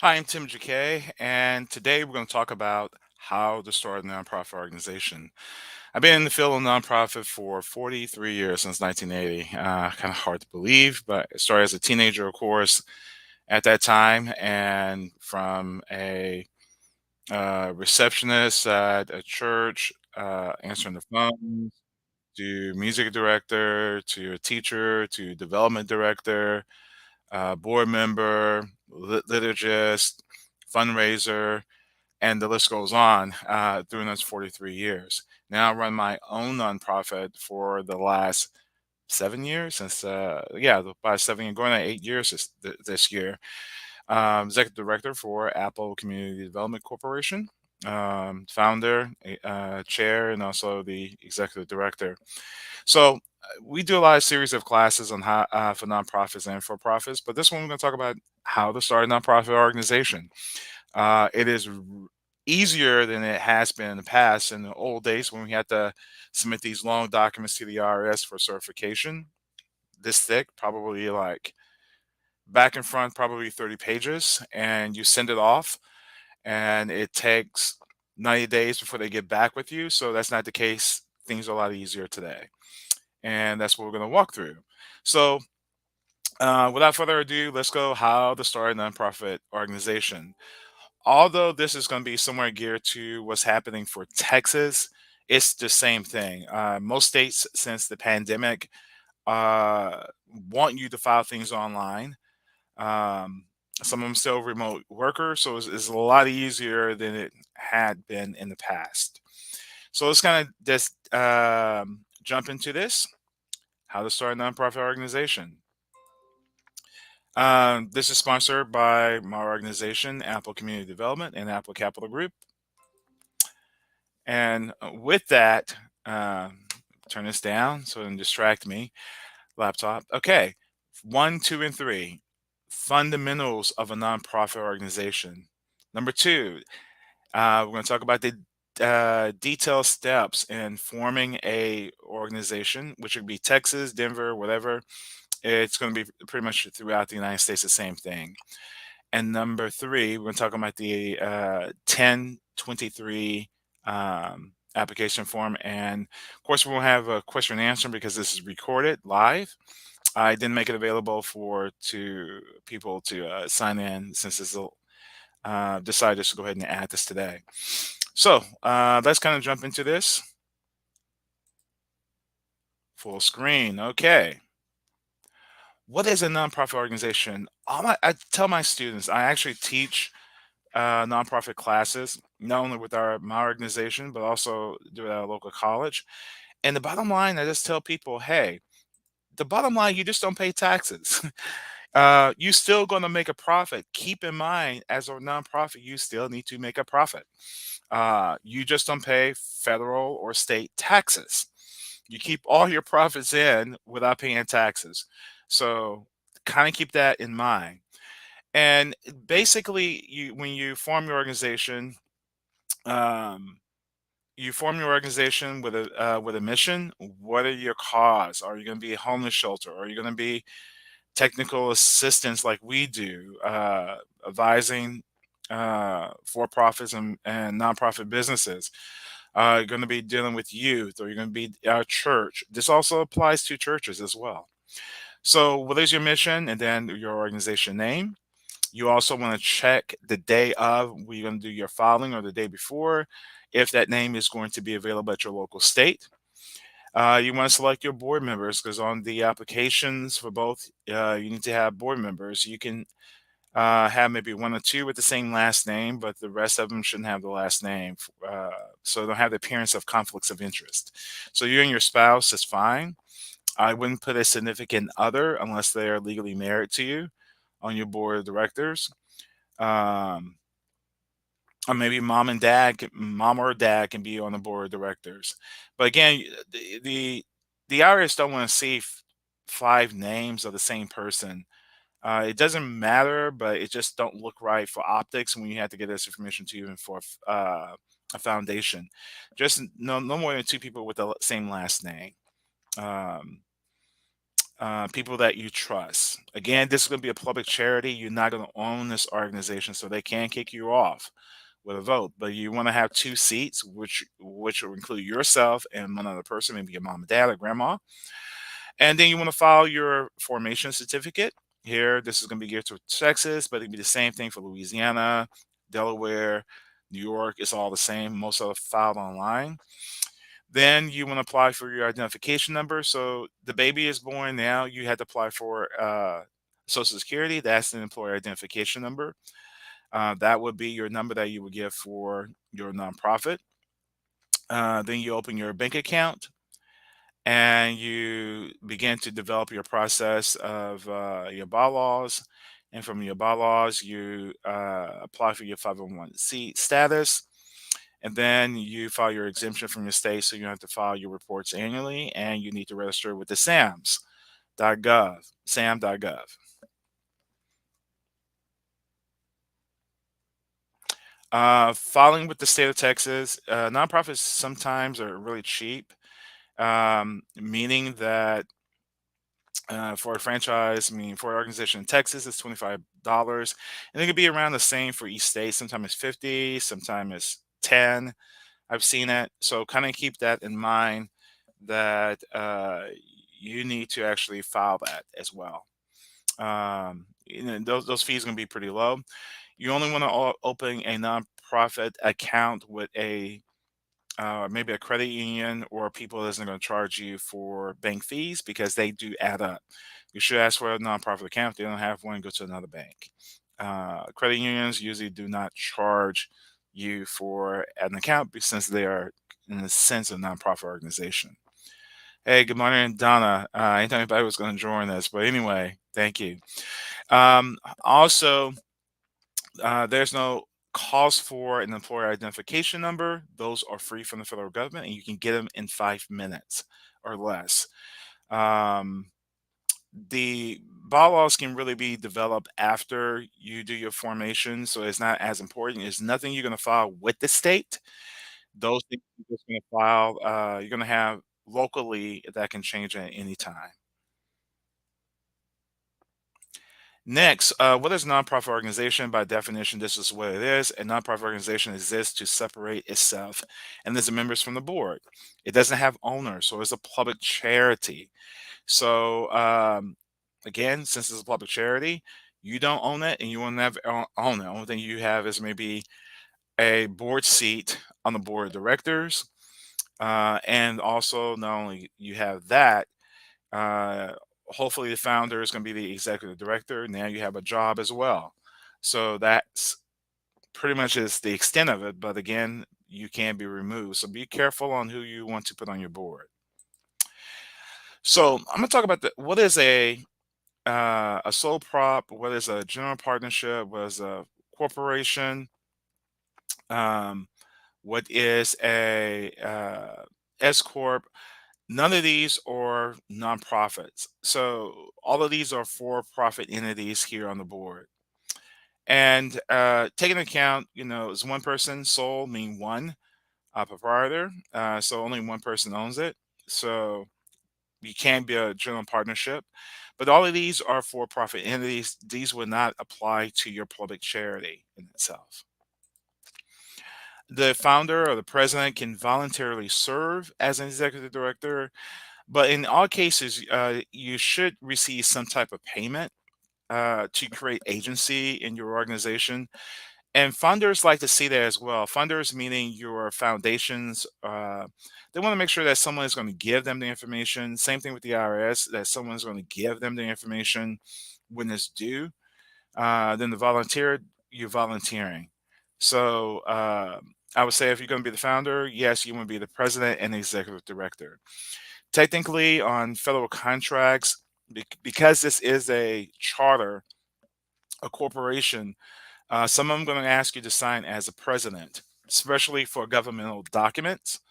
Hi, I'm Tim JK, and today we're going to talk about how to start a nonprofit organization. I've been in the field of nonprofit for 43 years since 1980. Kind of hard to believe, but it started as a teenager, of course, at that time, and from a receptionist at a church, answering the phone, to music director, to a teacher, to development director, board member, liturgist, fundraiser, and the list goes on during those 43 years. Now I run my own nonprofit for the last 7 years, since, the past 7 years, going on 8 years this year. Executive director for Apple Community Development Corporation, founder, chair, and also the executive director. So we do a lot of series of classes on how for nonprofits and for profits, but this one we're going to talk about how to start a nonprofit organization. It is easier than it has been in the past. In the old days, when we had to submit these long documents to the IRS for certification, this thick, probably like back and front, probably 30 pages, and you send it off, and it takes 90 days before they get back with you. So that's not the case. Things are a lot easier today, and that's what we're going to walk through. So, without further ado, let's go how to start a nonprofit organization. Although this is going to be somewhere geared to what's happening for Texas, it's the same thing. Most states, since the pandemic, uh, want you to file things online. Um, some of them still remote workers, so it's a lot easier than it had been in the past. So let's kind of just jump into this: how to start a nonprofit organization. This is sponsored by my organization, Apple Community Development and Apple Capital Group. And with that, turn this down so it doesn't distract me. Laptop. Okay. One, two, and three. Fundamentals of a nonprofit organization. Number two, we're going to talk about the detailed steps in forming a organization, which would be Texas, Denver, whatever. It's going to be pretty much throughout the United States the same thing. And number three, we're going to talk about the 1023 application form. And of course, we won't have a question and answer because this is recorded live. I didn't make it available for to people to sign in, since this will decided just to go ahead and add this today. So let's kind of jump into this. Full screen. Okay. What is a nonprofit organization? I tell my students, I actually teach nonprofit classes, not only with my organization, but also do it at a local college. And the bottom line, I just tell people, hey, the bottom line, you just don't pay taxes. You still going to make a profit. Keep in mind, as a nonprofit, you still need to make a profit. You just don't pay federal or state taxes. You keep all your profits in without paying taxes. So kind of keep that in mind. And basically, when um, you form your organization with a mission. What are your cause? Are you going to be a homeless shelter? Are you going to be technical assistance like we do, advising for profits and nonprofit businesses? You're going to be dealing with youth, or you're going to be our church. This also applies to churches as well. So, what is your mission, and then your organization name? You also want to check the day of where you're going to do your filing, or the day before, if that name is going to be available at your local state. You want to select your board members, because on the applications for both, you need to have board members. You can have maybe one or two with the same last name, but the rest of them shouldn't have the last name, so they don't have the appearance of conflicts of interest. So you and your spouse is fine. I wouldn't put a significant other unless they are legally married to you on your board of directors. Um, or maybe mom or dad can be on the board of directors. But again, the IRS don't want to see five names of the same person. It doesn't matter, but it just don't look right for optics when you have to get this information to you, and for a foundation. Just no more than two people with the same last name. Um, people that you trust. Again, this is going to be a public charity. You're not going to own this organization, so they can kick you off with a vote. But you want to have two seats, which will include yourself and one other person, maybe your mom and dad or grandma. And then you want to file your formation certificate. Here, this is going to be geared to Texas, but it'll be the same thing for Louisiana, Delaware, New York. It's all the same. Most of it filed online. Then you want to apply for your identification number. So the baby is born now. You had to apply for Social Security. That's the employer identification number. That would be your number that you would give for your nonprofit. Then you open your bank account and you begin to develop your process of your bylaws. And from your bylaws, you apply for your 501c status. And then you file your exemption from your state, so you have to file your reports annually, and you need to register with the SAMS.gov, sam.gov. Filing with the state of Texas, nonprofits sometimes are really cheap, meaning that for a franchise, I mean, for an organization in Texas, it's $25, and it could be around the same for each state. Sometimes it's 50, sometimes it's 10. I've seen it. So kind of keep that in mind that you need to actually file that as well. Those fees are going to be pretty low. You only want to open a nonprofit account with a maybe a credit union or people that isn't going to charge you for bank fees because they do add up. You should ask for a nonprofit account. If they don't have one, go to another bank. Credit unions usually do not charge you for an account since they are, in a sense, a nonprofit organization. Hey, good morning, Donna. Anytime anybody was going to join us, but anyway, thank you. Also, there's no cost for an employer identification number. Those are free from the federal government, and you can get them in 5 minutes or less. Um, the bylaws can really be developed after you do your formation, so it's not as important. It's nothing you're going to file with the state. Those things you're just going to file, you're going to have locally that can change at any time. Next, what is a nonprofit organization? By definition, this is what it is. A nonprofit organization exists to separate itself and its members from the board. It doesn't have owners, so it's a public charity. So, again, since it's a public charity, you don't own it and you will never own it. The only thing you have is maybe a board seat on the board of directors. And also, not only you have that, uh, hopefully the founder is going to be the executive director. Now you have a job as well. So that's pretty much is the extent of it. But again, you can be removed. So be careful on who you want to put on your board. So I'm going to talk about what is a sole prop, what is a general partnership, what is a corporation, um, what is a S corp. None of these are nonprofits. So all of these are for-profit entities here on the board. And take into account, is one person sole, mean one proprietor. So only one person owns it. So you can't be a general partnership. But all of these are for-profit entities. These would not apply to your public charity in itself. The founder or the president can voluntarily serve as an executive director, but in all cases, you should receive some type of payment to create agency in your organization. And funders like to see that as well. Funders, meaning your foundations, they want to make sure that someone is going to give them the information. Same thing with the IRS, that someone is going to give them the information when it's due. Then the volunteer, you're volunteering. So I would say if you're going to be the founder, yes, you want to be the president and the executive director. Technically, on federal contracts, because this is a charter, a corporation, some of them going to ask you to sign as a president, especially for governmental documents,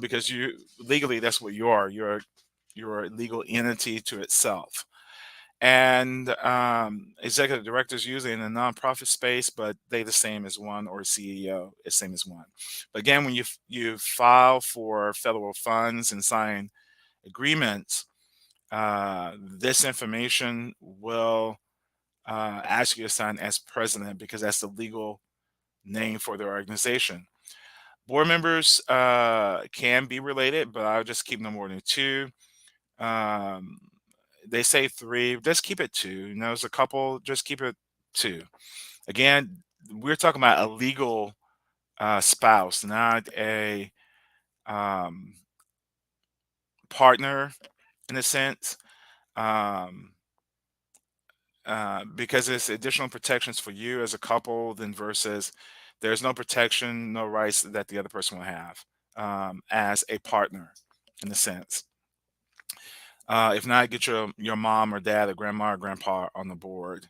because you legally that's what you are. You're a legal entity to itself. And executive directors usually in the nonprofit space, but they the same as one, or CEO is same as one. But again, when you file for federal funds and sign agreements, This information will ask you to sign as president because that's the legal name for the organization. Board members can be related, but I'll just keep no more than two. Um, they say three, just keep it two. You know, there's a couple, just keep it two. Again, we're talking about a legal spouse, not a um, partner in a sense. Um, because it's additional protections for you as a couple than versus there's no protection, no rights that the other person will have as a partner in a sense. If not, get your mom or dad or grandma or grandpa on the board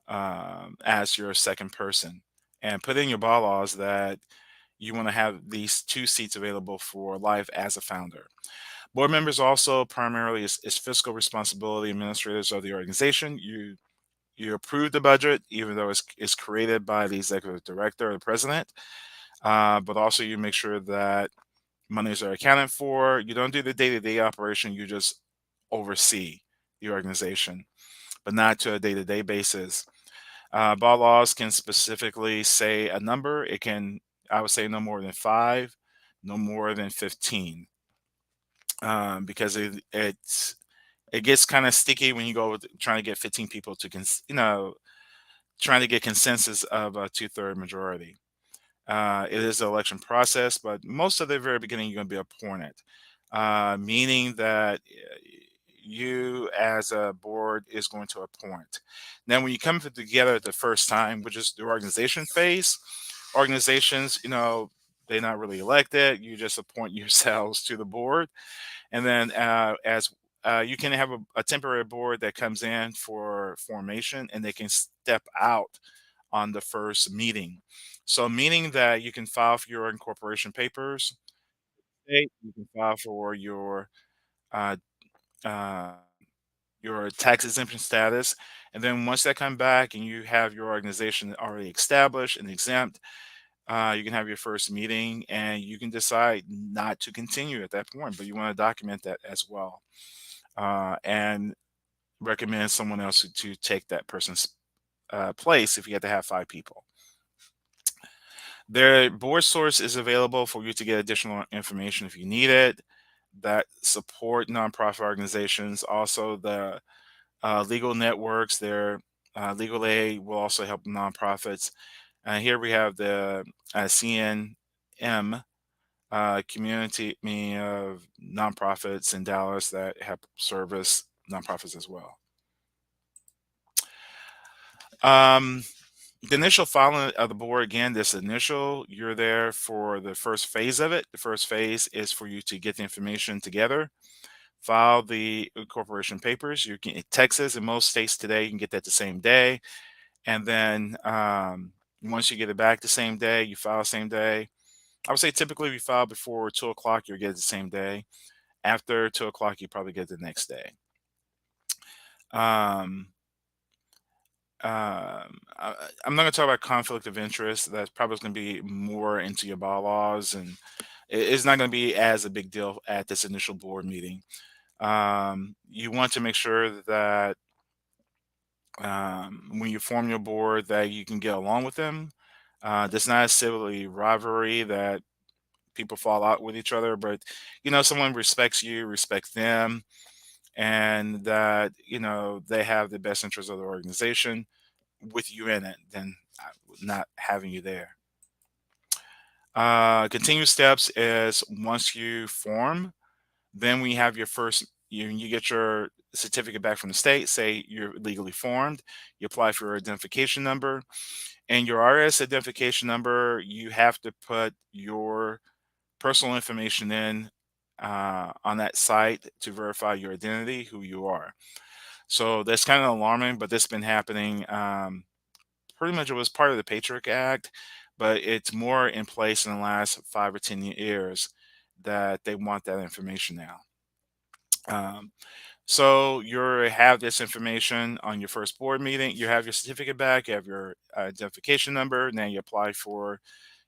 as your second person, and put in your bylaws that you want to have these two seats available for life as a founder. Board members also primarily is fiscal responsibility administrators of the organization. You approve the budget, even though it's created by the executive director or the president. But also you make sure that monies are accounted for. You don't do the day-to-day operation. You just oversee the organization, but not to a day-to-day basis. Bylaws can specifically say a number. It can, I would say, no more than five, no more than 15, because it gets kind of sticky when you go with trying to get 15 people to trying to get consensus of a two-third majority. It is an election process, but most of the very beginning, you're going to be appointed, meaning that you as a board is going to appoint. Now, when you come together the first time, which is the organization phase, organizations, they're not really elected. You just appoint yourselves to the board. And then as you can have a temporary board that comes in for formation and they can step out on the first meeting. So meaning that you can file for your incorporation papers, you can file for uh, uh, your tax exemption status, and then once that come back and you have your organization already established and exempt, you can have your first meeting and you can decide not to continue at that point, but you want to document that as well, and recommend someone else to take that person's place if you have to have five people. Their board source is available for you to get additional information if you need it that support nonprofit organizations. Also, the legal networks, their legal aid will also help nonprofits. Here we have the CNM community of nonprofits in Dallas that help service nonprofits as well. Um, the initial filing of the board, again, this initial, you're there for the first phase of it. The first phase is for you to get the information together, file the incorporation papers. You can, in Texas and most states today, you can get that the same day. And then once you get it back the same day, you file the same day. I would say typically if you file before 2 o'clock, you'll get it the same day. After 2 o'clock, you probably get it the next day. Um, I'm not going to talk about conflict of interest. That's probably going to be more into your bylaws, and it's not going to be as a big deal at this initial board meeting. You want to make sure that when you form your board, that you can get along with them. There's not a silly rivalry that people fall out with each other, but someone respects you, respect them, and that they have the best interest of the organization with you in it than not having you there. Continued steps is once you form, then we have your first, you get your certificate back from the state, say you're legally formed, you apply for your identification number, and your RS identification number, you have to put your personal information in on that site to verify your identity, who you are. So that's kind of alarming, but this has been happening. Pretty much it was part of the Patriot Act, but it's more in place in the last 5 or 10 years that they want that information now. Um, so you have this information on your first board meeting. You have your certificate back. You have your identification number. Now you apply for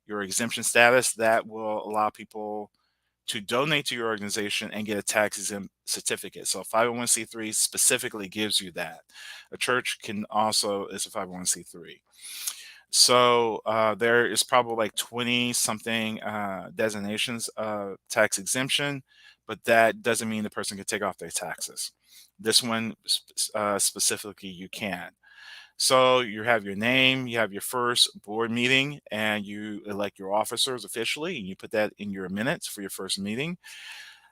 your exemption status. That will allow people to donate to your organization and get a tax exempt certificate. So 501c3 specifically gives you that. A church can also is a 501c3. So there is probably like 20 something designations of tax exemption, but that doesn't mean the person can take off their taxes. This one specifically, you can. So you have your name, you have your first board meeting, and you elect your officers officially, and you put that in your minutes for your first meeting.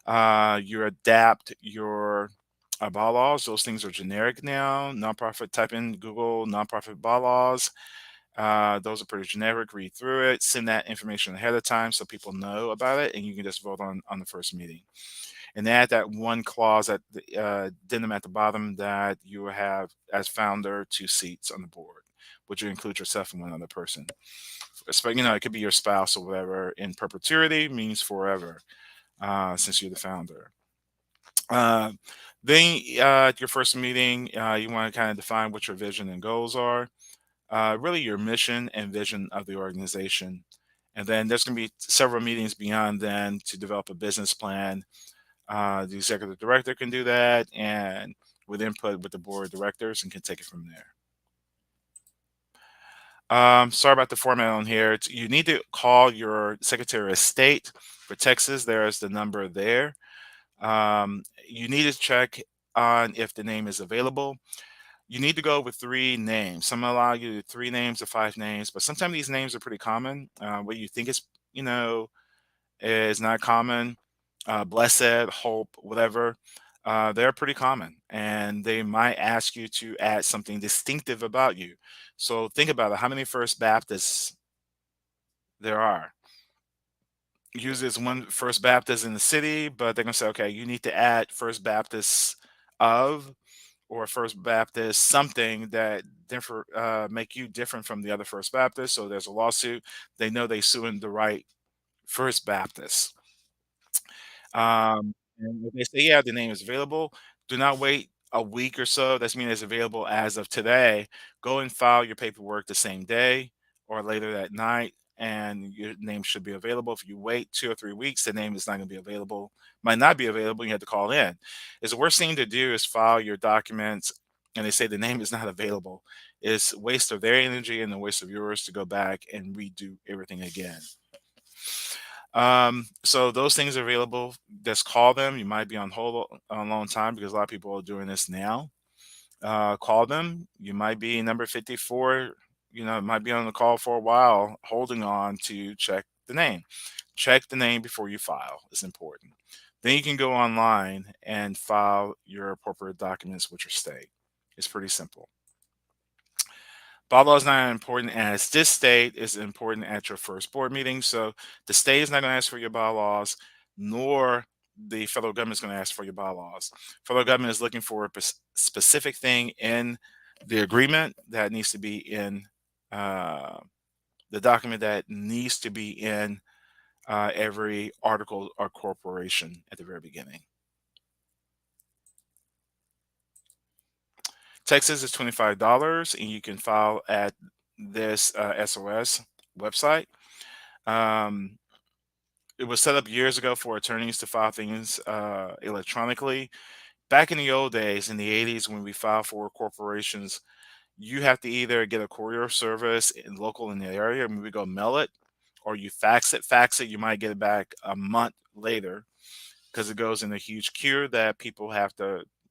You adapt your bylaws. Those things are generic now. Nonprofit, type in Google nonprofit bylaws. Those are pretty generic. Read through it, send that information ahead of time so people know about it, and you can just vote on the first meeting. And add that one clause at the addendum at the bottom that you have as founder 2 seats on the board, which would include yourself and one other person. It could be your spouse or whatever. In perpetuity means forever, since you're the founder. Uh, then at your first meeting, you want to kind of define what your vision and goals are, really your mission and vision of the organization. And then there's going to be several meetings beyond then to develop a business plan. The executive director can do that, and with input with the board of directors, and can take it from there. Sorry about the format on here. You need to call your Secretary of State for Texas. There's the number there. You need to check on if the name is available. You need to go with 3 names. Some allow you 3 names or 5 names, but sometimes these names are pretty common. What you think you know, is not common. Blessed, Hope, whatever. They're pretty common, and they might ask you to add something distinctive about you. So think about it. How many First Baptists there are? Usually it's one First Baptist in the city, but they're gonna say, okay, you need to add First Baptist of, or First Baptist something that make you different from the other First Baptist. So there's a lawsuit. They know they suing the right First Baptist. And if they say, yeah, the name is available, do not wait a week or so. That's mean it's available as of today. Go and file your paperwork the same day or later that night, and your name should be available. If you wait 2 or 3 weeks, the name is not going to be available, might not be available. You have to call in. It's the worst thing to do is file your documents and they say the name is not available. It's waste of their energy and a waste of yours to go back and redo everything again. So those things are available. Just call them. You might be on hold a long time because a lot of people are doing this now. Call them. You might be number 54. Might be on the call for a while, holding on to check the name. Check the name before you file. It's important. Then you can go online and file your appropriate documents with your state. It's pretty simple. Bylaw is not important as this state is important at your first board meeting. So the state is not going to ask for your bylaws, nor the federal government is going to ask for your bylaws. Federal government is looking for a specific thing in the agreement that needs to be in uh, the document that needs to be in every article or corporation at the very beginning. Texas is $25, and you can file at this SOS website. Um, it was set up years ago for attorneys to file things electronically. Back in the old days, in the 80s, when we filed for corporations, you have to either get a courier service local in the area, and we go mail it, or you fax it. Fax it, you might get it back a month later because it goes in a huge queue that people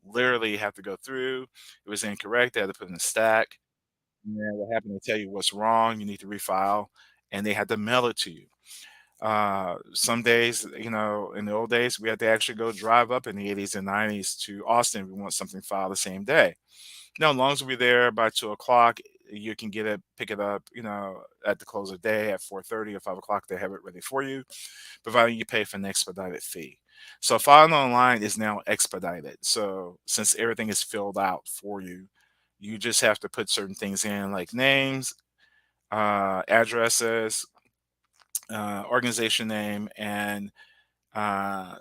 literally have to go through. It was incorrect. They had to put in a stack. And then what happened? They tell you what's wrong. You need to refile, and they had to mail it to you. Some days, in the old days, we had to actually go drive up in the 80s and 90s to Austin if we want something filed the same day. Now, as long as we're there by 2 o'clock, you can pick it up, at the close of the day at 4:30 or 5 o'clock. They have it ready for you, providing you pay for an expedited fee. So filing online is now expedited. So since everything is filled out for you, you just have to put certain things in like names, addresses, organization name, and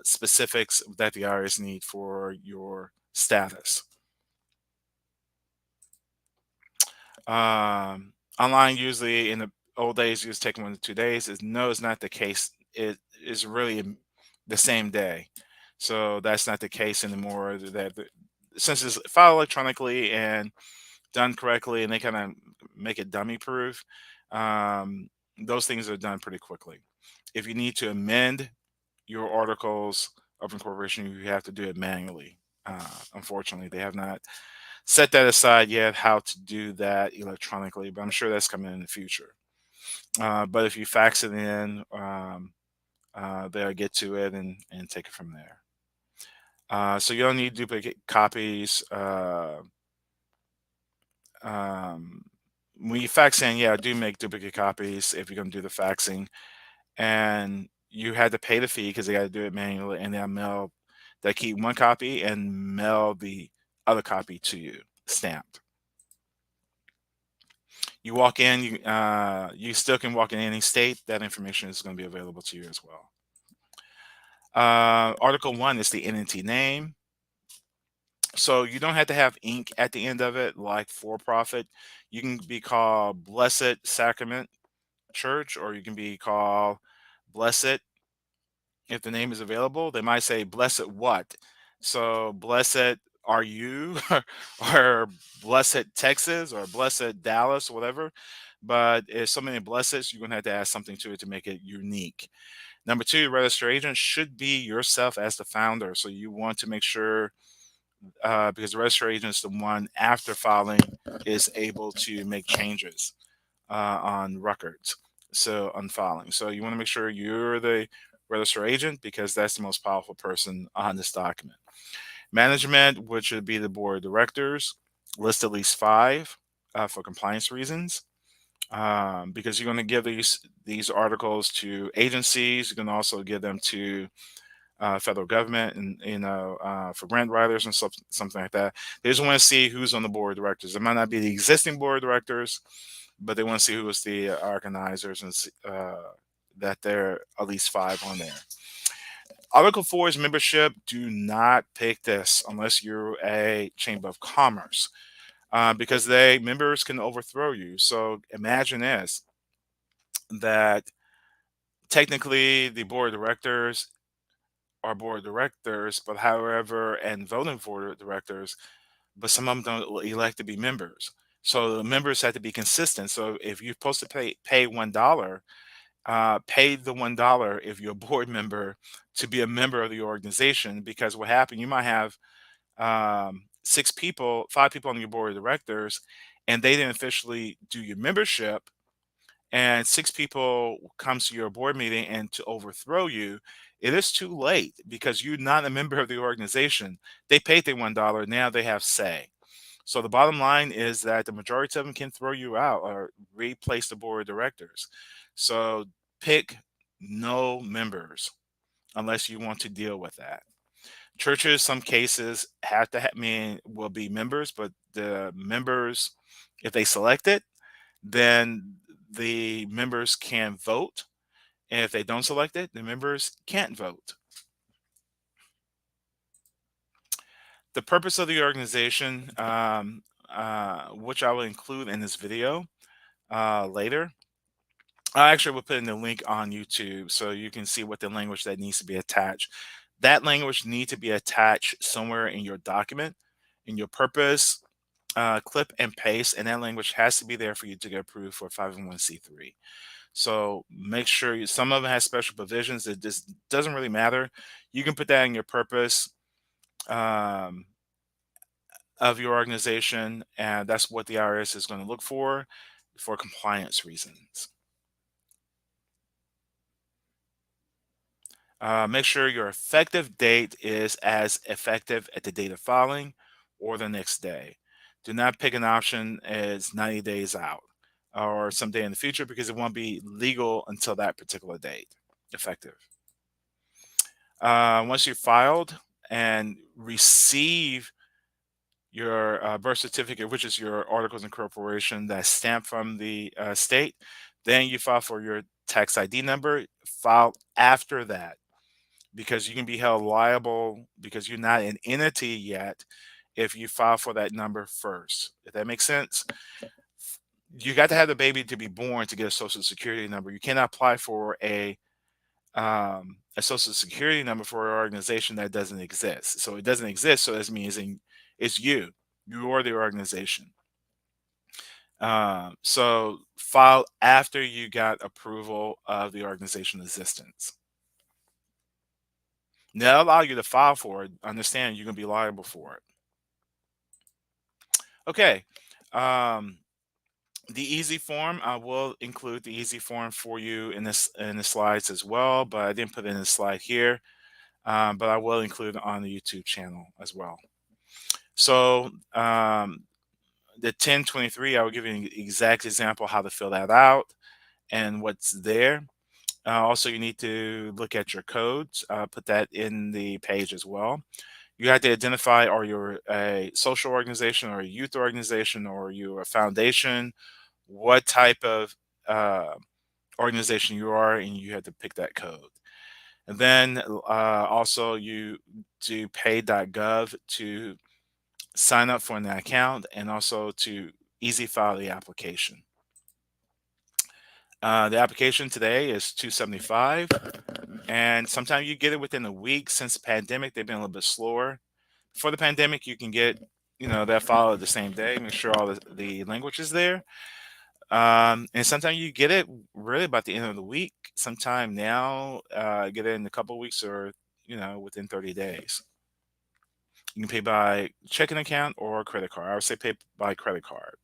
specifics that the IRS need for your status. Online, usually in the old days, it was taking 1 to 2 days. No, it's not the case. It is really the same day. So that's not the case anymore. Since it's filed electronically and done correctly, and they kind of make it dummy proof, um, those things are done pretty quickly. If you need to amend your articles of incorporation, you have to do it manually. Unfortunately, they have not set that aside yet how to do that electronically, but I'm sure that's coming in the future. But if you fax it in, they'll get to it and take it from there. So you don't need duplicate copies. Um, when you fax in, yeah, do make duplicate copies if you're going to do the faxing. And you had to pay the fee because they got to do it manually, and they'll mail, they keep one copy and mail the other copy to you stamped. You walk in, you still can walk in any state. That information is going to be available to you as well. Article 1 is the entity name. So you don't have to have ink at the end of it like for profit. You can be called Blessed Sacrament Church, or you can be called Blessed. If the name is available, they might say Blessed what? So Blessed are you, or Blessed Texas, or Blessed Dallas, whatever. But if so many blesseds, you're gonna have to add something to it to make it unique. Number two, the register agent should be yourself as the founder. So you want to make sure, because the register agent is the one after filing is able to make changes on records. So on filing. So you want to make sure you're the register agent because that's the most powerful person on this document. Management, which would be the board of directors, list at least five for compliance reasons. Because you're going to give these articles to agencies. You can also give them to federal government, and for grant writers and stuff, something like that. They just want to see who's on the board of directors. It might not be the existing board of directors, but they want to see who is the organizers, and that there are at least five on there. Article 4 is membership. Do not pick this unless you're a chamber of commerce, because members can overthrow you. So imagine this, that technically the board of directors are board of directors, but however, and voting board of directors, but some of them don't elect to be members. So the members have to be consistent. So if you're supposed to pay $1, pay the $1 if you're a board member to be a member of the organization. Because what happened, you might have six people, five people on your board of directors, and they didn't officially do your membership, and six people comes to your board meeting and to overthrow you, it is too late because you're not a member of the organization. They paid their $1. Now they have say. So the bottom line is that the majority of them can throw you out or replace the board of directors. So pick no members unless you want to deal with that. Churches, some cases have to mean will be members, but the members, if they select it, then the members can vote. And if they don't select it, the members can't vote. The purpose of the organization, which I will include in this video later, I actually will put in the link on YouTube so you can see what the language that needs to be attached. That language needs to be attached somewhere in your document, in your purpose, clip and paste, and that language has to be there for you to get approved for 501c3. So make sure some of it has special provisions. It just doesn't really matter. You can put that in your purpose um, of your organization, and that's what the IRS is going to look for compliance reasons. Make sure your effective date is as effective at the date of filing or the next day. Do not pick an option as 90 days out or someday in the future because it won't be legal until that particular date effective. Once you filed and receive your birth certificate, which is your articles of incorporation that's stamped from the state, then you file for your tax ID number. File after that because you can be held liable because you're not an entity yet if you file for that number first. If that makes sense, you got to have the baby to be born to get a social security number. You cannot apply for a a social security number for an organization that doesn't exist. So it doesn't exist. So that means it's you. You are the organization. So file after you got approval of the organization existence. They'll allow you to file for it. Understand you're gonna be liable for it. Okay. Um, the easy form, I will include the easy form for you in the slides as well, but I didn't put it in the slide here. But I will include it on the YouTube channel as well. So the 1023, I will give you an exact example how to fill that out and what's there. Also, you need to look at your codes, put that in the page as well. You have to identify, are you a social organization or a youth organization or you a foundation, what type of uh, organization you are, and you have to pick that code. And then also you do pay.gov to sign up for an account and also to easy file the application. The application today is 275, and sometimes you get it within a week. Since the pandemic, they've been a little bit slower. For the pandemic, you can get, that file the same day. Make sure all the language is there. And sometimes you get it really about the end of the week. Sometime now, get it in a couple of weeks or, within 30 days. You can pay by checking account or credit card. I would say pay by credit card.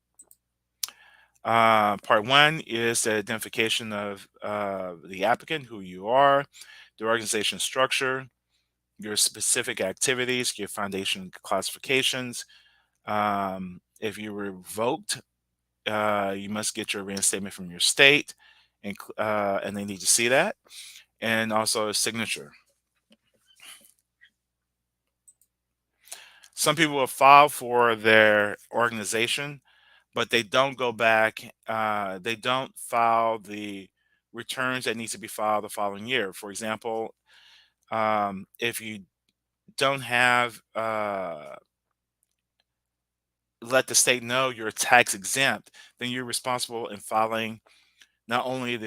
Part one is the identification of the applicant, who you are, the organization structure, your specific activities, your foundation classifications. If you were revoked, you must get your reinstatement from your state, and they need to see that, and also a signature. Some people will file for their organization, but they don't go back. They don't file the returns that needs to be filed the following year. For example, if you don't have let the state know you're tax exempt, then you're responsible in filing not only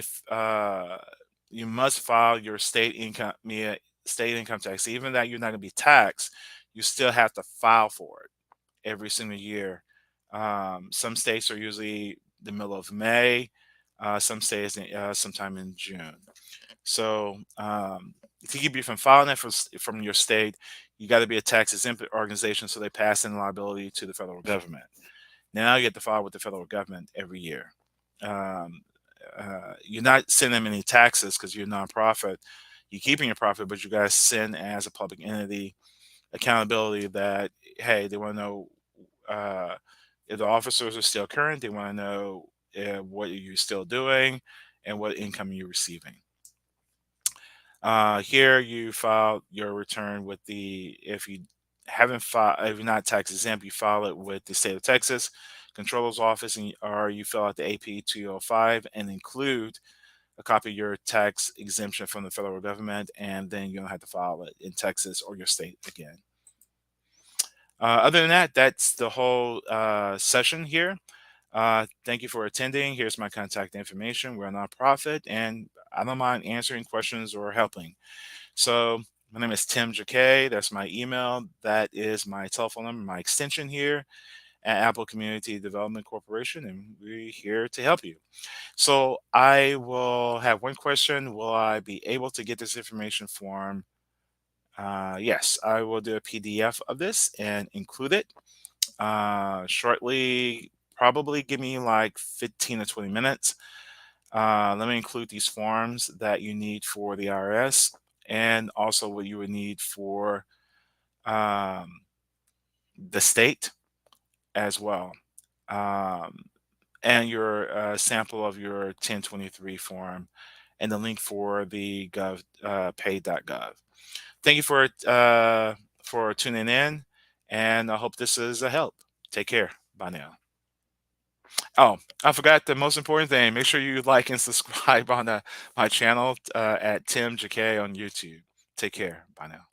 you must file your state income tax, even that you're not going to be taxed, you still have to file for it every single year. Some states are usually the middle of May, some states sometime in June. So to keep you from filing it from your state, you got to be a tax exempt organization, so they pass in liability to the federal government. Now you have to file with the federal government every year. Um, you're not sending them any taxes because you're a nonprofit. You're keeping your profit, but you guys send as a public entity accountability that, hey, they want to know if the officers are still current. They want to know what you're still doing and what income you're receiving. Here you file your return with if you haven't filed, if you're not tax exempt, you file it with the state of Texas Controller's Office, or you fill out the AP 205 and include a copy of your tax exemption from the federal government, and then you don't have to file it in Texas or your state again. Other than that, that's the whole session here. Thank you for attending. Here's my contact information. We're a nonprofit, and I don't mind answering questions or helping. So my name is Tim Jacquet. That's my email. That is my telephone number, my extension here at Apple Community Development Corporation, and we're here to help you. So I will have one question. Will I be able to get this information form? Yes, I will do a PDF of this and include it shortly. Probably give me like 15 to 20 minutes. Let me include these forms that you need for the IRS and also what you would need for um, the state as well. Um, and your sample of your 1023 form and the link for the pay.gov. Thank you for tuning in, and I hope this is a help. Take care. Bye now. Oh, I forgot the most important thing. Make sure you like and subscribe on my channel at Tim Jacquet on YouTube. Take care. Bye now.